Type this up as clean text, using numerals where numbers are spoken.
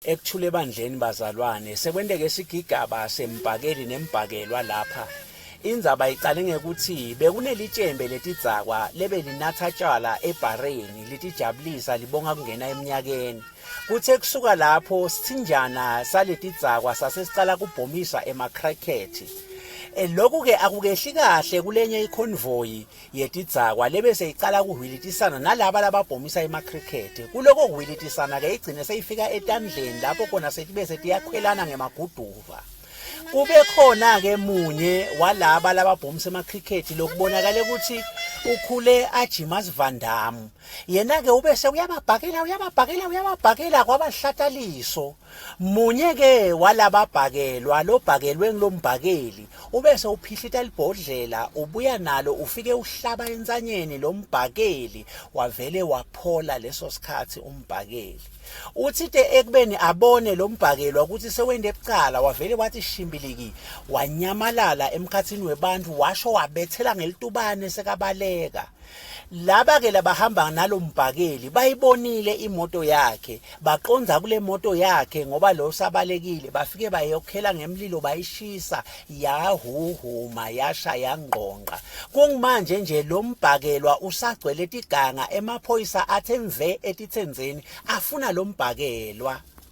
Ekuthule bandleni bazalwane sekwendeke isigigaba sembhakeli nembhakelwa lapha. Indzaba iqale ngekuthi bekunelitshembe letidzakwa lebe linatha tshwala ebhareni litijabulisa libonga kungena eminyakeni. Kuthe kusuka lapho sithinjana saletidzakwa sasesicala kubhomisa emakhrakhethi. Lokhu ke akukehli kahle kulenye iconvoy yetidzakwa lebese icala kuhwilitisana nalaba lababhomisa emacricket. Kuloko kuhwilitisana ke igcine seyifika etandleni lapho khona setibese tiyakhwelana ngemaguduva. Kube khona ke munye walaba lababhomisa emacricket lokubonakala ukuthi ukhule ajimas Van Damme. Yena ke ubese uyababhakela kwabahlataliso. Munye ke walababhakelwa lo bhakelwe ngilombhakeli ubese uphihlita libhodlela ubuya nalo ufike uhlaba entsanyeni lombhakeli wavele waphola leso sikhathi umbhakeli. Uthi ekubeni abone lombhakelwa ukuthi sewende ebucala wavele wathi shimbiliki wanyamalala emkhathini webantu washo wabethela ngelitubane sekabaleka. Laba ke labahamba nalombhakeli bayibonile imoto yakhe baqonza kule moto yakhe ngoba lo sabalekile bafike bayokhela ngemlilo bayishisa yahuhuma yasha yangqonqa. Kungimanje nje lombhakelwa usagcwele itiganga emaphoyisa athe mve etithenzeni afuna lombhakelwa.